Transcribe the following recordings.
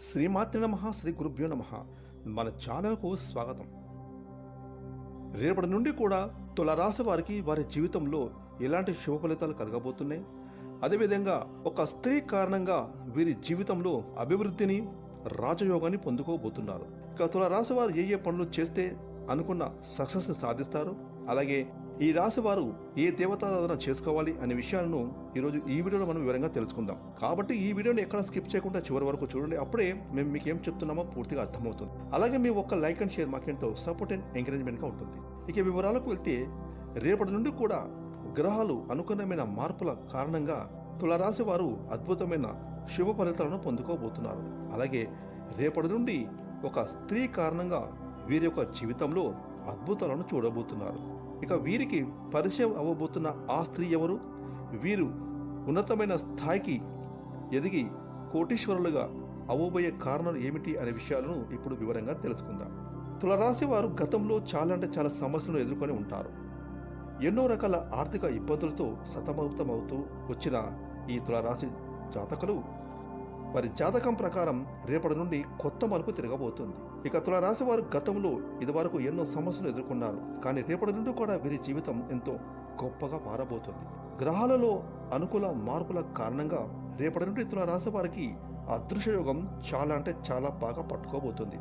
శ్రీమాత్రే నమః, శ్రీ గురుభ్యో నమః. మన ఛానల్కు స్వాగతం. రేపటి నుండి కూడా తులారాశి వారికి వారి జీవితంలో ఎలాంటి శుభ ఫలితాలు కలగబోతున్నాయి, అదేవిధంగా ఒక స్త్రీ కారణంగా వీరి జీవితంలో అభివృద్ధిని, రాజయోగాన్ని పొందుకోబోతున్నారు. ఇక తులారాశి వారు ఏ ఏ పనులు చేస్తే అనుకున్న సక్సెస్ని సాధిస్తారు, అలాగే ఈ రాశి వారు ఏ దేవతారాధన చేసుకోవాలి అనే విషయాలను ఈరోజు ఈ వీడియోలో మనం వివరంగా తెలుసుకుందాం. కాబట్టి ఈ వీడియోని ఎక్కడ స్కిప్ చేయకుండా చివరి వరకు చూడండి. అప్పుడే మేము మీకు ఏం చెప్తున్నామో పూర్తిగా అర్థమవుతుంది. అలాగే మీ ఒక్క లైక్ అండ్ షేర్ మాకెంతో సపోర్ట్ అండ్ ఎంకరేజ్మెంట్గా ఉంటుంది. ఇక వివరాలకు వెళ్తే, రేపటి నుండి కూడా గ్రహాలు అనుకూలమైన మార్పుల కారణంగా తులారాశి వారు అద్భుతమైన శుభ ఫలితాలను పొందుకోబోతున్నారు. అలాగే రేపటి నుండి ఒక స్త్రీ కారణంగా వీరి యొక్క జీవితంలో అద్భుతాలను చూడబోతున్నారు. ఇక వీరికి పరిచయం అవ్వబోతున్న ఆ స్త్రీ ఎవరు, వీరు ఉన్నతమైన స్థాయికి ఎదిగి కోటీశ్వరులుగా అవ్వబోయే కారణాలు ఏమిటి అనే విషయాలను ఇప్పుడు వివరంగా తెలుసుకుందాం. తులారాశి వారు గతంలో చాలా సమస్యలను ఎదుర్కొని ఉంటారు. ఎన్నో రకాల ఆర్థిక ఇబ్బందులతో సతమతమవుతూ వచ్చిన ఈ తులారాశి జాతకులు వారి జాతకం ప్రకారం రేపటి నుండి కొత్త మలుపు తిరగబోతుంది. ఇక తులారాశి వారు గతంలో ఇదివరకు ఎన్నో సమస్యలు ఎదుర్కొన్నారు, కానీ రేపటి నుండి కూడా వీరి జీవితం ఎంతో గొప్పగా మారబోతుంది. గ్రహాలలో అనుకూల మార్పుల కారణంగా రేపటి నుండి తులారాశి వారికి అదృశ్యయోగం చాలా బాగా పట్టుకోబోతుంది.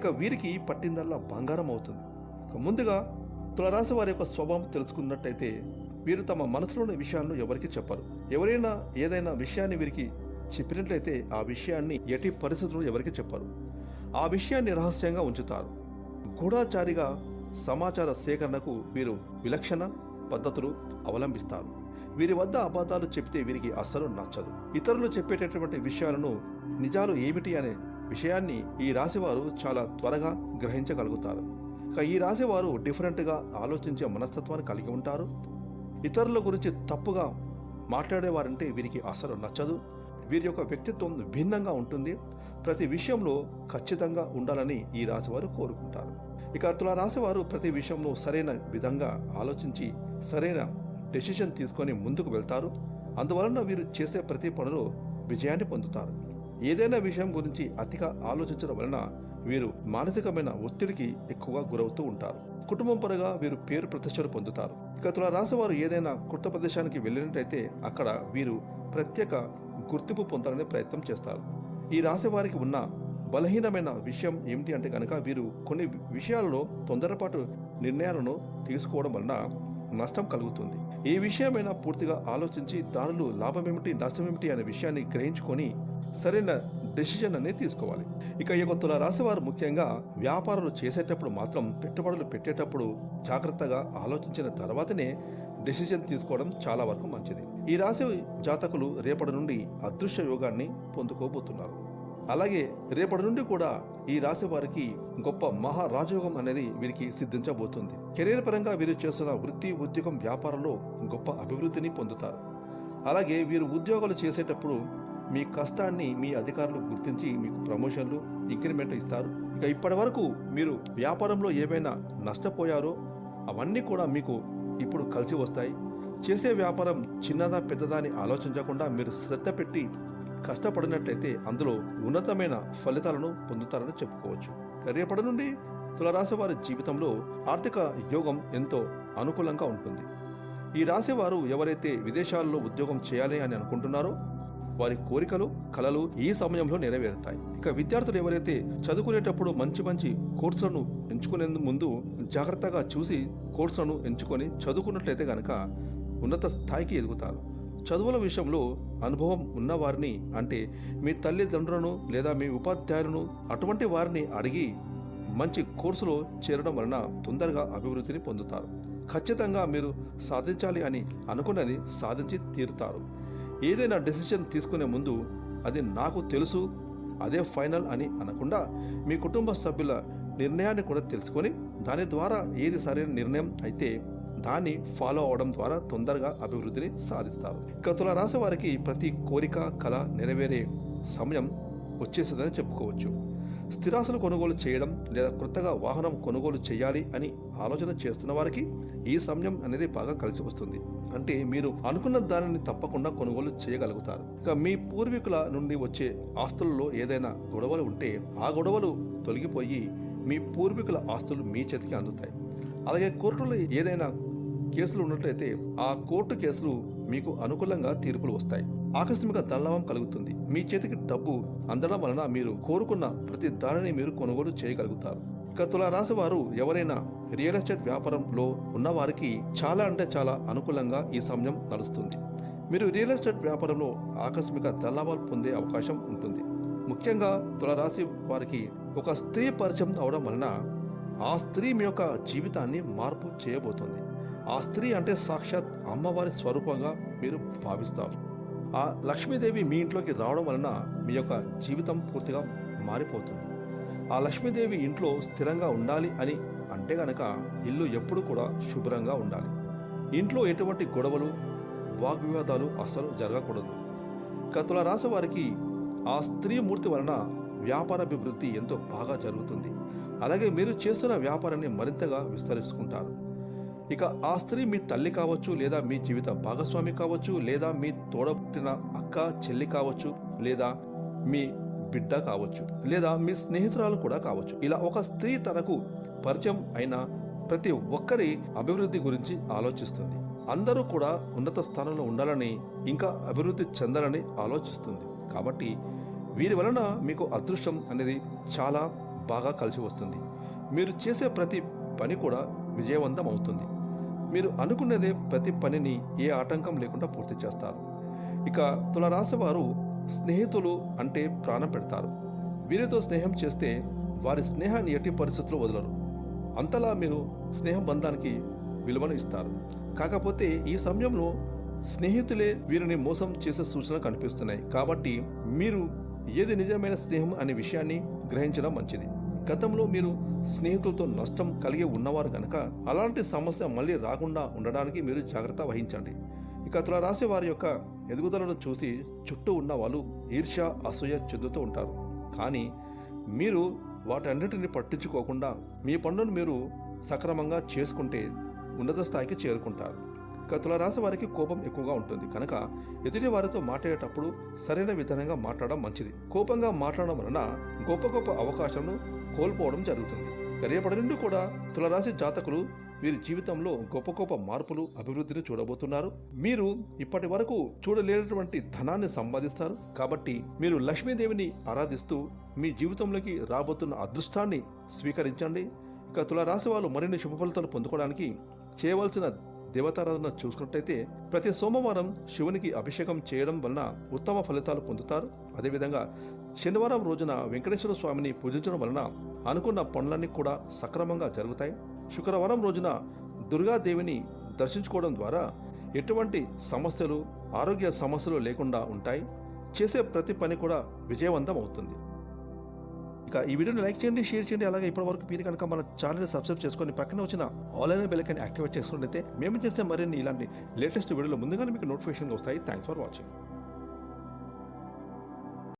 ఇక వీరికి పట్టిందల్లా బంగారం అవుతుంది. ఇక ముందుగా తులారాశి వారి యొక్క స్వభావం తెలుసుకున్నట్టయితే, వీరు తమ మనసులోని విషయాలను ఎవరికి చెప్పరు. ఎవరైనా ఏదైనా విషయాన్ని వీరికి చెప్పినట్లయితే ఆ విషయాన్ని ఎట్టి పరిస్థితుల్లో ఎవరికి చెప్పరు. ఆ విషయాన్ని రహస్యంగా ఉంచుతారు. గూఢచారిగా సమాచార సేకరణకు వీరు విలక్షణ పద్ధతులు అవలంబిస్తారు. వీరి వద్ద అబద్ధాలు చెప్తే వీరికి అస్సలు నచ్చదు. ఇతరులు చెప్పేటటువంటి విషయాలను నిజాలు ఏమిటి అనే విషయాన్ని ఈ రాశివారు చాలా త్వరగా గ్రహించగలుగుతారు. ఇక ఈ రాశివారు డిఫరెంట్గా ఆలోచించే మనస్తత్వాన్ని కలిగి ఉంటారు. ఇతరుల గురించి తప్పుగా మాట్లాడేవారంటే వీరికి అస్సలు నచ్చదు. వీరి యొక్క వ్యక్తిత్వం భిన్నంగా ఉంటుంది. ప్రతి విషయంలో ఖచ్చితంగా ఉండాలని ఈ రాశివారు కోరుకుంటారు. ఇక తులారాశివారు ప్రతి విషయంలో సరైన విధంగా ఆలోచించి సరైన డెసిషన్ తీసుకొని ముందుకు వెళ్తారు. అందువలన వీరు చేసే ప్రతి పనిలో విజయాన్ని పొందుతారు. ఏదైనా విషయం గురించి అతిగా ఆలోచించడం వలన వీరు మానసికమైన ఒత్తిడికి ఎక్కువగా గురవుతూ ఉంటారు. కుటుంబం పరంగా వీరు పేరు ప్రతిష్టలు పొందుతారు. ఇక తులారాశివారు ఏదైనా కొత్త ప్రదేశానికి వెళ్ళినట్టయితే అక్కడ వీరు ప్రత్యేక గుర్తింపు పొందాలనే ప్రయత్నం చేస్తారు. ఈ రాశి వారికి ఉన్న బలహీనమైన విషయం ఏమిటి అంటే కనుక, వీరు కొన్ని విషయాలలో తొందరపాటు నిర్ణయాలను తీసుకోవడం వలన నష్టం కలుగుతుంది. ఏ విషయమైనా పూర్తిగా ఆలోచించి దానిలో లాభం ఏమిటి, నష్టం ఏమిటి అనే విషయాన్ని గ్రహించుకొని సరైన డెసిషన్ అనేది తీసుకోవాలి. ఇక ఈ తులారాశి వారు ముఖ్యంగా వ్యాపారాలు చేసేటప్పుడు మాత్రం, పెట్టుబడులు పెట్టేటప్పుడు జాగ్రత్తగా ఆలోచించిన తర్వాతనే డెసిషన్ తీసుకోవడం చాలా వరకు మంచిది. ఈ రాశి జాతకులు రేపటి నుండి అదృశ్య యోగాన్ని పొందుకోబోతున్నారు. అలాగే రేపటి నుండి కూడా ఈ రాశి వారికి గొప్ప మహారాజయోగం అనేది వీరికి సిద్ధించబోతుంది. కెరీర్ పరంగా వీరు చేస్తున్న వృత్తి, ఉద్యోగం, వ్యాపారంలో గొప్ప అభివృద్ధిని పొందుతారు. అలాగే వీరు ఉద్యోగాలు చేసేటప్పుడు మీ కష్టాన్ని మీ అధికారులు గుర్తించి మీకు ప్రమోషన్లు, ఇంక్రిమెంట్ ఇస్తారు. ఇక ఇప్పటి వరకు మీరు వ్యాపారంలో ఏవైనా నష్టపోయారో అవన్నీ కూడా మీకు ఇప్పుడు కలిసి వస్తాయి. చేసే వ్యాపారం చిన్నదా పెద్దదా అని ఆలోచించకుండా మీరు శ్రద్ధ పెట్టి కష్టపడినట్లయితే అందులో ఉన్నతమైన ఫలితాలను పొందుతారని చెప్పుకోవచ్చు. రేపటి నుండి తులారాశి వారి జీవితంలో ఆర్థిక యోగం ఎంతో అనుకూలంగా ఉంటుంది. ఈ రాశి వారు ఎవరైతే విదేశాల్లో ఉద్యోగం చేయాలి అని అనుకుంటున్నారో వారి కోరికలు, కలలు ఈ సమయంలో నెరవేరుతాయి. ఇక విద్యార్థులు ఎవరైతే చదువుకునేటప్పుడు మంచి కోర్సులను ఎంచుకునే ముందు జాగ్రత్తగా చూసి కోర్సులను ఎంచుకొని చదువుకున్నట్లయితే కనుక ఉన్నత స్థాయికి ఎదుగుతారు. చదువుల విషయంలో అనుభవం ఉన్నవారిని, అంటే మీ తల్లిదండ్రులను లేదా మీ ఉపాధ్యాయులను, అటువంటి వారిని అడిగి మంచి కోర్సులో చేరడం వలన తొందరగా అభివృద్ధిని పొందుతారు. ఖచ్చితంగా మీరు సాధించాలి అని అనుకున్నది సాధించి తీరుతారు. ఏదైనా డెసిషన్ తీసుకునే ముందు అది నాకు తెలుసు, అదే ఫైనల్ అని అనకుండా మీ కుటుంబ సభ్యుల నిర్ణయాన్ని కూడా తెలుసుకొని దాని ద్వారా ఏది సరైన నిర్ణయం అయితే దాన్ని ఫాలో అవడం ద్వారా తొందరగా అభివృద్ధిని సాధిస్తారు. ఇక తులారాశి వారికి ప్రతి కోరిక, కళ నెరవేరే సమయం వచ్చేసిందని చెప్పుకోవచ్చు. స్థిరాస్తులు కొనుగోలు చేయడం లేదా కొత్తగా వాహనం కొనుగోలు చేయాలి అని ఆలోచన చేస్తున్న వారికి ఈ సమయం అనేది బాగా కలిసి వస్తుంది. అంటే మీరు అనుకున్న దానిని తప్పకుండా కొనుగోలు చేయగలుగుతారు. ఇక మీ పూర్వీకుల నుండి వచ్చే ఆస్తులలో ఏదైనా గొడవలు ఉంటే ఆ గొడవలు తొలగిపోయి మీ పూర్వీకుల ఆస్తులు మీ చేతికి అందుతాయి. అలాగే కోర్టులో ఏదైనా కేసులు ఉన్నట్లయితే ఆ కోర్టు కేసులు మీకు అనుకూలంగా తీర్పులు వస్తాయి. ఆకస్మిక ధనలాభం కలుగుతుంది. మీ చేతికి డబ్బు అందడం వలన మీరు కోరుకున్న ప్రతి దానిని మీరు కొనుగోలు చేయగలుగుతారు. ఇక తులారాశి వారు ఎవరైనా రియల్ ఎస్టేట్ వ్యాపారంలో ఉన్నవారికి చాలా అంటే చాలా అనుకూలంగా ఈ సమయం నడుస్తుంది. మీరు రియల్ ఎస్టేట్ వ్యాపారంలో ఆకస్మిక ధనలాభాలు పొందే అవకాశం ఉంటుంది. ముఖ్యంగా తులారాశి వారికి ఒక స్త్రీ పరిచయం అవడం వలన ఆ స్త్రీ మీ యొక్క జీవితాన్ని మార్పు చేయబోతుంది. ఆ స్త్రీ అంటే సాక్షాత్ అమ్మవారి స్వరూపంగా మీరు భావిస్తారు. ఆ లక్ష్మీదేవి మీ ఇంట్లోకి రావడం వలన మీ యొక్క జీవితం పూర్తిగా మారిపోతుంది. ఆ లక్ష్మీదేవి ఇంట్లో స్థిరంగా ఉండాలి అని అంటే గనక ఇల్లు ఎప్పుడు కూడా శుభ్రంగా ఉండాలి. ఇంట్లో ఎటువంటి గొడవలు వాగ్వివాదాలు అస్సలు జరగకూడదు. ఇక తులారాశి వారికి ఆ స్త్రీ మూర్తి వలన వ్యాపారాభివృద్ధి ఎంతో బాగా జరుగుతుంది. అలాగే మీరు చేస్తున్న వ్యాపారాన్ని మరింతగా విస్తరించుకుంటారు. ఇక ఆ స్త్రీ మీ తల్లి కావచ్చు, లేదా మీ జీవిత భాగస్వామి కావచ్చు, లేదా మీ తోడబుట్టిన అక్క చెల్లి కావచ్చు, లేదా మీ బిడ్డ కావచ్చు, లేదా మీ స్నేహితురాలు కూడా కావచ్చు. ఇలా ఒక స్త్రీ తనకు పరిచయం అయిన ప్రతి ఒక్కరి అభివృద్ధి గురించి ఆలోచిస్తుంది. అందరూ కూడా ఉన్నత స్థానంలో ఉండాలని, ఇంకా అభివృద్ధి చెందాలని ఆలోచిస్తుంది. కాబట్టి వీరి వలన మీకు అదృష్టం అనేది చాలా బాగా కలిసి వస్తుంది. మీరు చేసే ప్రతి పని కూడా విజయవంతం అవుతుంది. మీరు అనుకున్నదే ప్రతి పనిని ఏ ఆటంకం లేకుండా పూర్తి చేస్తారు. ఇక తులారాశి వారు స్నేహితులు అంటే ప్రాణం పెడతారు. వీరితో స్నేహం చేస్తే వారి స్నేహాన్ని ఎట్టి పరిస్థితుల్లో వదలరు. అంతలా మీరు స్నేహ బంధానికి విలువను ఇస్తారు. కాకపోతే ఈ సమయంలో స్నేహితులే వీరిని మోసం చేసే సూచనలు కనిపిస్తున్నాయి. కాబట్టి మీరు ఏది నిజమైన స్నేహం అనే విషయాన్ని గ్రహించడం మంచిది. గతంలో మీరు స్నేహితులతో నష్టం కలిగి ఉన్నవారు కనుక అలాంటి సమస్య మళ్ళీ రాకుండా ఉండడానికి మీరు జాగ్రత్త వహించండి. ఇక తులారాశి వారి యొక్క ఎదుగుదలను చూసి చుట్టూ ఉన్న వాళ్ళు ఈర్ష్య అసూయ చెందుతూ ఉంటారు. కానీ మీరు వాటన్నిటిని పట్టించుకోకుండా మీ పనులను మీరు సక్రమంగా చేసుకుంటే ఉన్నత స్థాయికి చేరుకుంటారు. ఇక తులారాశి వారికి కోపం ఎక్కువగా ఉంటుంది కనుక ఎదుటి వారితో మాట్లాడేటప్పుడు సరైన విధానంగా మాట్లాడడం మంచిది. కోపంగా మాట్లాడడం వలన గొప్ప గొప్ప అవకాశాలను కోల్పోవడం జరుగుతుంది. రేపటి నుండి కూడా తులారాశి జాతకులు వీరి జీవితంలో గొప్ప గొప్ప మార్పులు అభివృద్ధిని చూడబోతున్నారు. మీరు ఇప్పటి వరకు చూడలేనటువంటి ధనాన్ని సంపాదిస్తారు. కాబట్టి మీరు లక్ష్మీదేవిని ఆరాధిస్తూ మీ జీవితంలోకి రాబోతున్న అదృష్టాన్ని స్వీకరించండి. ఇక తులారాశి వాళ్ళు మరిన్ని శుభ ఫలితాలు పొందుకోవడానికి చేయవలసిన దేవతారాధన చూసుకున్నట్టయితే ప్రతి సోమవారం శివునికి అభిషేకం చేయడం వలన ఉత్తమ ఫలితాలు పొందుతారు. అదేవిధంగా శనివారం రోజున వెంకటేశ్వర స్వామిని పూజించడం వలన అనుకున్న పనులన్నీ కూడా సక్రమంగా జరుగుతాయి. శుక్రవారం రోజున దుర్గాదేవిని దర్శించుకోవడం ద్వారా ఎటువంటి సమస్యలు ఆరోగ్య సమస్యలు లేకుండా ఉంటాయి. చేసే ప్రతి పని కూడా విజయవంతం అవుతుంది. ఇక ఈ వీడియోని లైక్ చేయండి, షేర్ చేయండి. అలాగే ఇప్పటివరకు మీరు కనుక మన ఛానల్ని సబ్స్క్రైబ్ చేసుకొని పక్కన వచ్చిన ఆల్ అయిన బెల్ ఐకాన్ యాక్టివేట్ చేసుకున్నట్లయితే మేము చేస్తే మరిన్ని ఇలాంటి లేటెస్ట్ వీడియోలు ముందుగానే మీకు నోటిఫికేషన్ వస్తాయి. Thanks for watching.